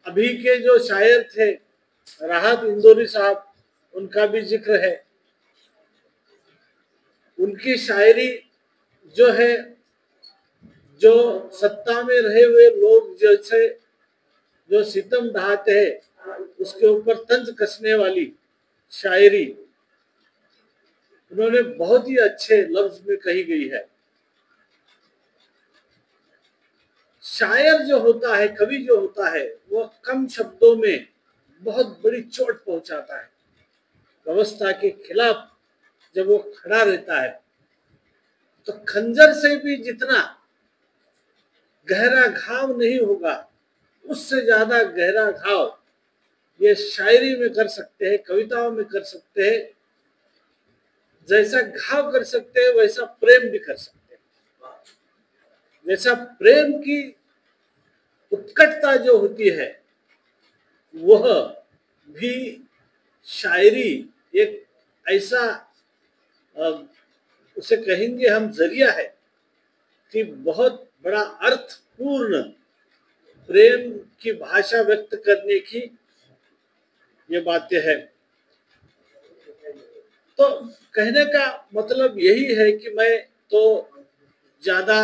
अभी के जो शायर थे राहत इंदौरी साहब, उनका भी जिक्र है। उनकी शायरी जो है, जो सत्ता में रहे हुए लोग जैसे जो सितम ढाते हैं उसके ऊपर तंज कसने वाली शायरी उन्होंने बहुत ही अच्छे लफ्ज में कही गई है। शायर जो होता है, कवि जो होता है, वो कम शब्दों में बहुत बड़ी चोट पहुंचाता है। व्यवस्था के खिलाफ जब वो खड़ा रहता है तो खंजर से भी जितना गहरा घाव नहीं होगा, उससे ज्यादा गहरा घाव ये शायरी में कर सकते हैं, कविताओं में कर सकते हैं। जैसा घाव कर सकते हैं वैसा प्रेम भी कर सकते हैं। जैसा प्रेम की उत्कटता जो होती है वह भी शायरी एक ऐसा उसे कहेंगे हम जरिया है कि बहुत बड़ा अर्थपूर्ण प्रेम की भाषा व्यक्त करने की ये बातें हैं। तो कहने का मतलब यही है कि मैं तो ज्यादा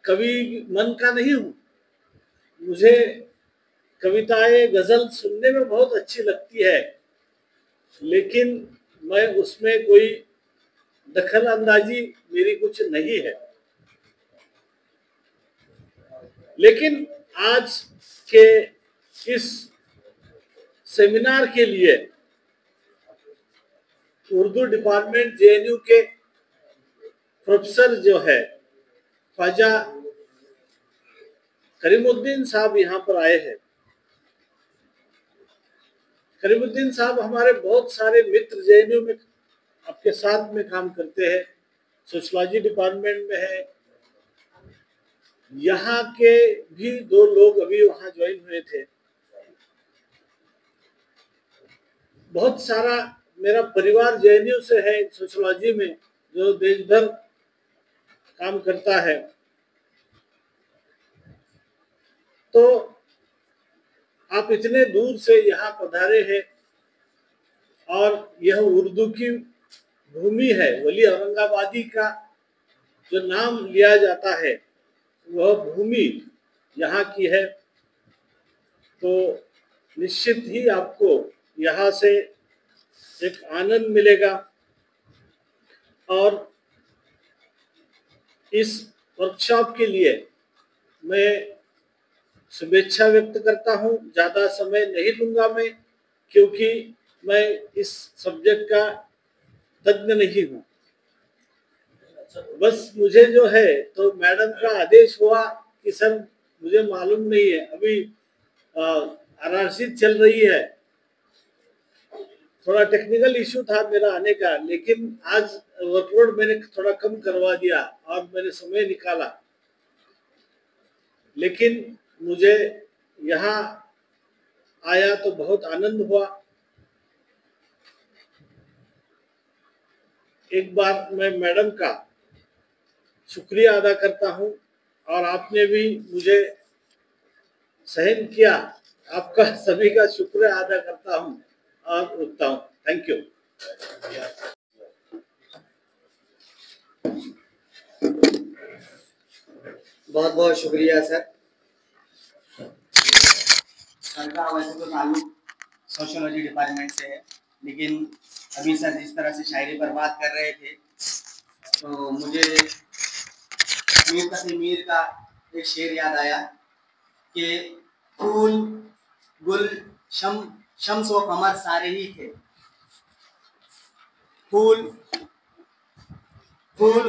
कवि मन का नहीं हूं। मुझे कविताएं, गजल सुनने में बहुत अच्छी लगती है, लेकिन मैं उसमें कोई दखल अंदाजी मेरी कुछ नहीं है। लेकिन आज के इस सेमिनार के लिए उर्दू डिपार्टमेंट जेएनयू के प्रोफेसर जो है ख्वाजा करीमुद्दीन साहब यहाँ पर आए हैं। करीमुद्दीन साहब हमारे बहुत सारे मित्र जेएनयू में आपके साथ में काम करते हैं, सोशियोलॉजी डिपार्टमेंट में है। यहाँ के भी 2 लोग अभी वहाँ ज्वाइन हुए थे। बहुत सारा मेरा परिवार जेएनयू से है सोशियोलॉजी में, जो देश भर काम करता है। तो आप इतने दूर से यहाँ पधारे हैं और यह उर्दू की भूमि है। वली औरंगाबादी का जो नाम लिया जाता है वह भूमि यहाँ की है। तो निश्चित ही आपको यहाँ से एक आनंद मिलेगा। और इस वर्कशॉप के लिए मैं शुभेच्छा व्यक्त करता हूँ। ज़्यादा समय नहीं लूँगा मैं, क्योंकि मैं इस सब्जेक्ट का तज्ञ नहीं हूँ। बस मुझे जो है तो मैडम का आदेश हुआ कि सर मुझे मालूम नहीं है, अभी आरआरसी चल रही है, थोड़ा टेक्निकल इशू था मेरा आने का, लेकिन आज वर्कलोड मैंने थोड़ा कम करवा दिया और मैंने समय निकाला, लेकिन मुझे यहाँ आया तो बहुत आनंद हुआ। एक बार मैं मैडम का शुक्रिया अदा करता हूँ और आपने भी मुझे सहन किया, आपका सभी का शुक्रिया अदा करता हूँ और रुकता हूँ। Thank you. बहुत बहुत शुक्रिया सर। सर का वैसे तो ताल्लुक सोशियोलॉजी डिपार्टमेंट से है, लेकिन अभी सर जिस तरह से शायरी पर बात कर रहे थे तो मुझे मीर कसीमीर का एक शेर याद आया कि फूल गुल शम्स व कमर सारे ही थे, फूल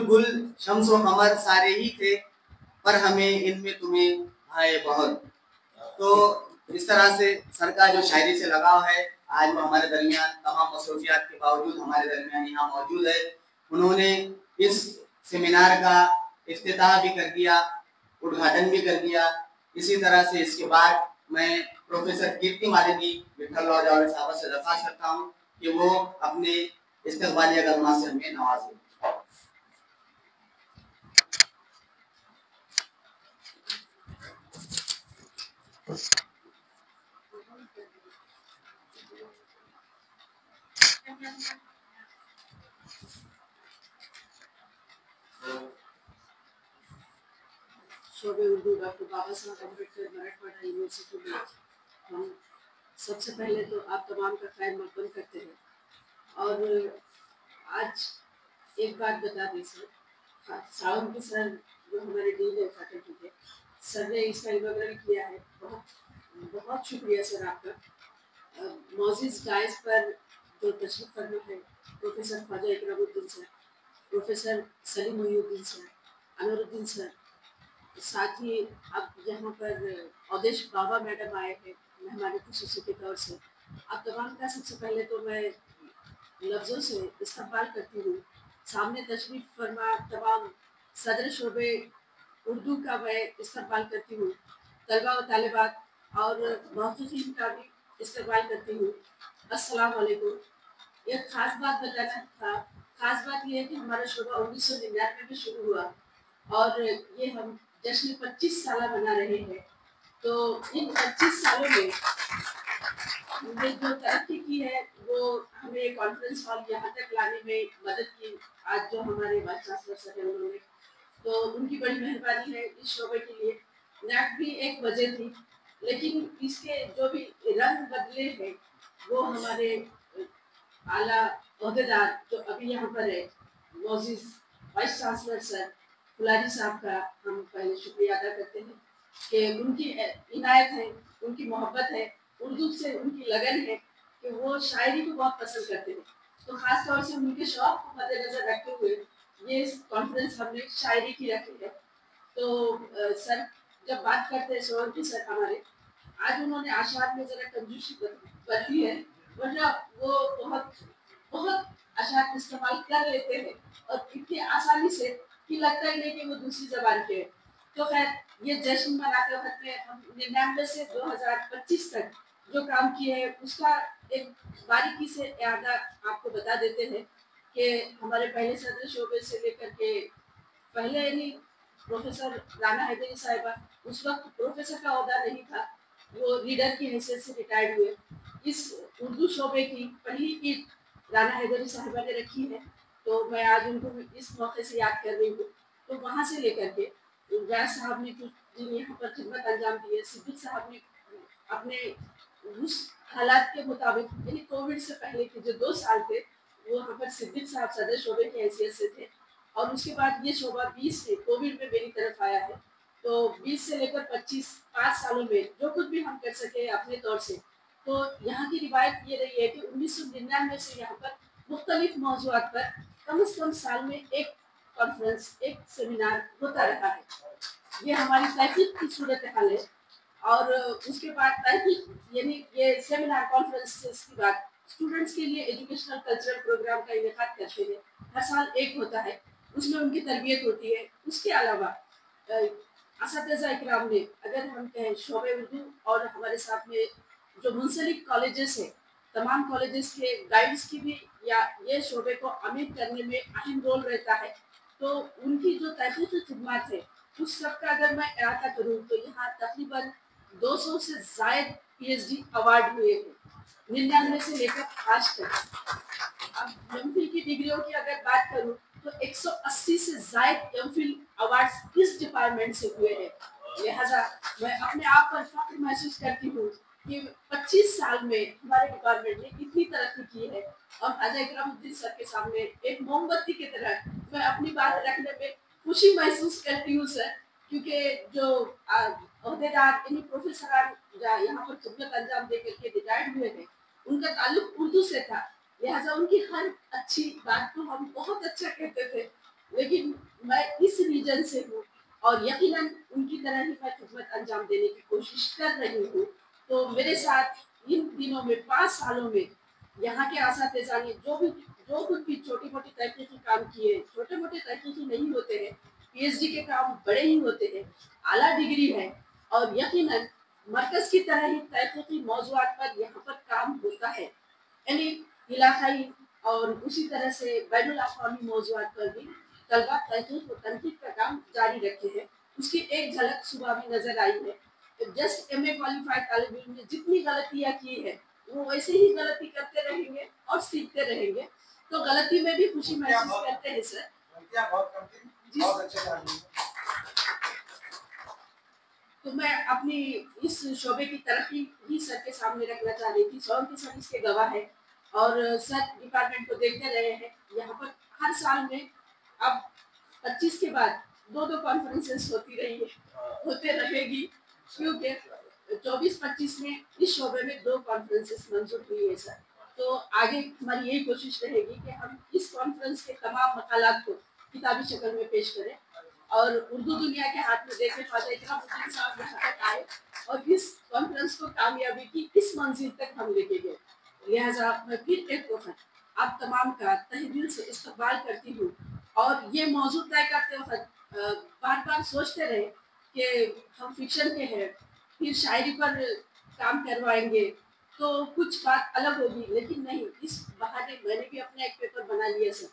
गुल शम्स व कमर सारे ही थे, पर हमें इनमें तुम्हें भाए बहुत। तो इस तरह से सर का जो शायरी से लगाव है, आज वो हमारे दरमियान तमाम मसरूफियात के बावजूद हमारे दरमियान यहाँ मौजूद है। उन्होंने इस सेमिनार का इफ्तिताह भी कर दिया, उद्घाटन भी कर दिया। इसी तरह से इसके बाद मैं प्रोफेसर कीर्ति मालिनी विठल साहब से दरख्वास्त करता हूँ कि वो अपने इस्तकबालिया कलमा से हमें नवाजें। शोबे उर्दू डॉक्टर बाबा साहब अम्बेडकर मराठवाड़ा यूनिवर्सिटी में हम सबसे पहले तो आप तमाम का खैर मकदम करते हैं। और आज एक बात बता दें सर, सावन के सर जो हमारे डीन है फैकल्टी के, सर ने इसका इनाग्रेट किया है। बहुत बहुत शुक्रिया सर आपका। मौजूद डाइस पर जो तशरीफ फरमा है professor Khwaja Ikramuddin sir, professor Salim Mohiuddin sir, Anwaruddin sir, साथ ही अब यहाँ पर अवधेश बाबा मैडम आए हैं मेहमान खुसूसी के तौर से। अब तमाम का सबसे पहले तो मैं लफ्ज़ों से इस्तकबाल करती हूँ। सामने तशरीफ फरमा तमाम सदर शोबे उर्दू का मैं इस्तकबाल करती हूँ, तलबा व तालिबात और महक़क़ीन का भी इस्तकबाल करती हूँ। अस्सलाम वालेकुम। एक ख़ास बात बताना था। ख़ास बात यह है कि हमारा शोबा 1999 में शुरू हुआ और ये हम जश्न 25 साल मना रहे हैं। तो इन 25 सालों में हमने जो तरक्की की है वो हमें कॉन्फ्रेंस हॉल यहाँ तक लाने में मदद की। आज जो हमारे वाइस चांसलर सर हैं उन्होंने, तो उनकी बड़ी मेहरबानी है इस शोबे के लिए। नैक भी एक वजह थी, लेकिन इसके जो भी रंग बदले हैं वो हमारे आला ओहदेदार जो अभी यहाँ पर है, मौजूद वाइस चांसलर सर फुलारी साहब का हम पहले शुक्रिया अदा करते हैं कि उनकी इनायत है, उनकी मोहब्बत है, उर्दू से उनकी लगन है कि वो शायरी को बहुत पसंद करते हैं। तो ख़ास तौर से उनके शौक़ को मद्देनज़र रखते हुए ये कॉन्फ्रेंस हमने शायरी की रखी है। तो सर जब बात करते हैं सोहंती सर हमारे, आज उन्होंने आशार में ज़रा कंजूसी बरती है, वरना वो बहुत बहुत अशार इस्तेमाल कर लेते हैं और इतनी आसानी से कि लगता ही नहीं कि वो दूसरी ज़बान के। तो खैर ये जश्न मनाते वक्त में हम 99 से 2025 तक जो काम किए हैं उसका एक बारीकी से इआदा आपको बता देते हैं कि हमारे पहले सदर शोबे से लेकर के पहले यानी प्रोफेसर राना हैदरी साहिबा, उस वक्त प्रोफेसर का ओहदा नहीं था, वो लीडर की हैसियत से रिटायर्ड हुए। इस उर्दू शोबे की पहली ईद राना हैदरी साहिबा ने रखी है, तो मैं आज उनको इस मौके से याद कर रही हूँ। तो वहाँ से लेकर के व्यास साहब ने कुछ दिन यहाँ पर खिदमत अंजाम दी है। सिद्दीक साहब ने अपने उस हालात के मुताबिक यानी कोविड से पहले के जो 2 साल थे वो यहाँ पर सिद्दीक साहब सदर शोबे की हैसियत से थे। और उसके बाद ये शोबा 20 से कोविड में मेरी तरफ आया है। तो 20 से लेकर 5 सालों में जो कुछ भी हम कर सके अपने तौर से, तो यहाँ की रिवायत ये रही है कि 1999 से यहाँ पर मुख्तलिफ मौज़ूआत पर कम से कम साल में एक कॉन्फ्रेंस, एक सेमिनार होता रहा है। ये हमारी तहकीक की सूरत हाल है। और उसके बाद तहकीक यानी ये सेमिनार कॉन्फ्रेंसेस की बात स्टूडेंट्स के लिए एजुकेशनल कल्चरल प्रोग्राम का इनेकाद करते हैं। हर साल एक होता है, उसमें उनकी तरबियत होती है। उसके अलावा असातिज़ा इकराम ने, अगर हम कहें शोबे उर्दू और हमारे साथ में जो मुंसलिक कॉलेजेस है, तमाम कॉलेजेस के गाइड्स की भी या ये शोबे को अमीर करने में अहम रोल रहता है। तो उनकी जो तहकीकी खिदमत है उस सब का अगर मैं अहाता करूँ तो यहाँ तकरीबन 200 से ज़ायद PhD अवार्ड हुए हैं 99 से लेकर आज तक। अब एमफिल की डिग्रियों की अगर बात करूँ तो 180 से ज़ायद एमफिल अवार्ड्स इस डिपार्टमेंट से हुए हैं। लिहाजा मैं अपने आप पर फख्र महसूस करती हूँ कि 25 साल में हमारे डिपार्टमेंट ने इतनी तरक्की की है और ख्वाजा इकरामुद्दीन सर के सामने एक मोमबत्ती की तरह मैं अपनी बात रखने में खुशी महसूस करती हूँ सर, क्योंकि जो अहदेदार यानी प्रोफेसर यहाँ पर खिदमत अंजाम दे करके रिटायर्ड हुए हैं, उनका ताल्लुक उर्दू से था। लिहाजा उनकी हर अच्छी बात को हम बहुत अच्छा कहते थे। लेकिन मैं इस रीजन से हूँ और यकीनन उनकी तरह ही मैं खिदमत अंजाम देने की कोशिश कर रही हूँ। तो मेरे साथ इन दिनों में 5 सालों में यहाँ के असातिज़ा ने जो कुछ भी छोटी मोटी तहकीकी काम किए, छोटे मोटे तहकीकी नहीं होते हैं, PhD के काम बड़े ही होते हैं, आला डिग्री है और यकीनन मरकज की तरह ही तहकीकी मौज़ूआत पर यहाँ पर काम होता है। यानी इलाकाई और उसी तरह से बैनुल अक़वामी मौज़ूआत पर भी तलबा तहकीक और तनकीद का काम जारी रखे हैं। उसकी एक झलक सुबह भी नजर आई है। जस्ट MA क्वालिफाइड तालिब इल्म ने जितनी गलतियाँ की है वो वैसे ही गलती करते रहेंगे और सीखते रहेंगे। तो गलती में भी खुशी महसूस करते हैं सर। तो मैं अपनी इस शोबे की तरक्की ही सर के सामने रखना चाह रही थी। 100% इसके गवाह है और सर डिपार्टमेंट को देखते रहे हैं। यहाँ पर हर साल में अब 25 के बाद 2-2 कॉन्फ्रेंसेस होते रहेगी, क्योंकि 24-25 में इस शोबे में 2 कॉन्फ्रेंसेस मंजूर हुई है सर। तो आगे हमारी यही कोशिश रहेगी कि हम इस कॉन्फ्रेंस के तमाम मकालात को किताबी शक्ल में पेश करें और उर्दू दुनिया के हाथ में देखें। ख्वाजा इकरामुद्दीन साहब यहाँ तक आए और इस कॉन्फ्रेंस को कामयाबी की इस मंजिल तक हम लेके गए। लिहाजा मैं फिर एक वक्त आप तमाम का तहे दिल से इस्तकबाल करती हूँ और ये मौजूद तय करते वक्त बार बार सोचते रहे कि हम फिक्शन के हैं, फिर शायरी पर काम करवाएंगे तो कुछ बात अलग होगी, लेकिन नहीं, इस बहाने मैंने भी अपना एक पेपर बना लिया सर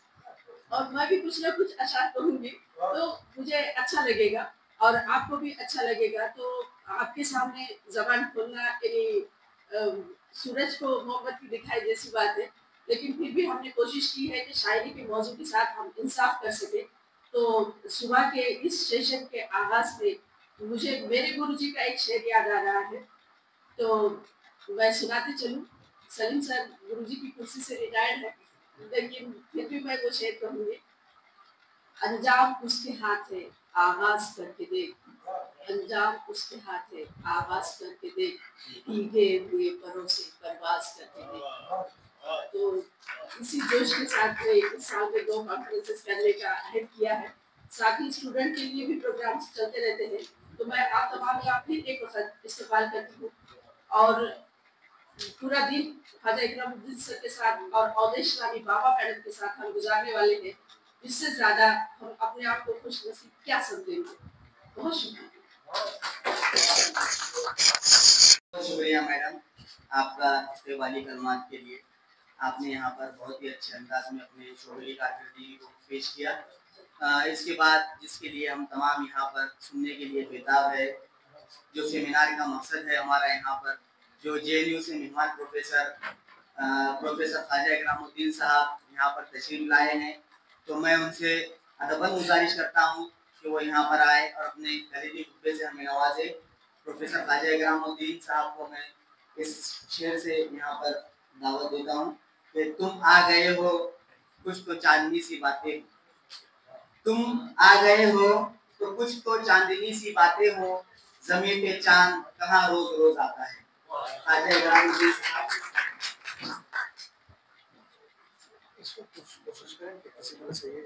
और मैं भी कुछ ना कुछ अशार कहूँगी तो मुझे अच्छा लगेगा और आपको भी अच्छा लगेगा। तो आपके सामने जबान खोलना यानी सूरज को मोमबत्ती दिखाई जैसी बात है, लेकिन फिर भी हमने कोशिश की है कि शायरी के मौजू के साथ हम इंसाफ कर सके। तो सुबह के इस सेशन के आगाज में मुझे मेरे गुरुजी का एक शेर याद आ रहा है, तो मैं सुनाते चलूँ। सलीम सर गुरुजी की कुर्सी से रिटायर्ड है, लेकिन फिर भी मैं वो शेर कहूँगी। अंजाम उसके हाथ है आगाज करके देख, अंजाम उसके हाथ है आगाज करके देख, भीगे हुए परों से परवाज करके देख। तो इसी जोश के साथ में इस साल में 2 कॉन्फ्रेंसेस करने का अहद किया है। साथ ही स्टूडेंट के लिए भी प्रोग्राम्स चलते रहते हैं। तो मैं आप तमाम का फिर एक वक्त इस्तेमाल करती हूँ और पूरा दिन ख्वाजा इकरामुद्दीन सर के साथ और औदेश रानी बाबा मैडम के साथ हम गुजारने वाले हैं। इससे ज्यादा हम अपने आप को खुशनसीब क्या समझेंगे। बहुत शुक्रिया मैडम आपका इतने वाली कलमात के लिए। आपने यहाँ पर बहुत ही अच्छे अंदाज में अपने शोबे की कारकर्दगी को पेश किया। इसके बाद जिसके लिए हम तमाम यहाँ पर सुनने के लिए बेताब है, जो सेमिनार का मकसद है हमारा यहाँ पर, जो JNU से मेहमान प्रोफेसर ख्वाजा इकरामुद्दीन साहब यहाँ पर तशरीफ लाए हैं, तो मैं उनसे अदबन गुजारिश करता हूँ कि वो यहाँ पर आए और अपने कलीदी खुतबे से हमें नवाजे। प्रोफेसर ख्वाजा इकरामुद्दीन साहब को मैं इस शेर से यहाँ पर दावत देता हूँ कि तुम आ गए हो कुछ तो चांदनी सी बातें, तुम आ गए हो तो कुछ तो चांदनी सी बातें हो, ज़मीन पे चांद कहाँ रोज रोज आता है। ख्वाजा इकरामुद्दीन साहब इसको कोशिश करें कि किसी तरह से ये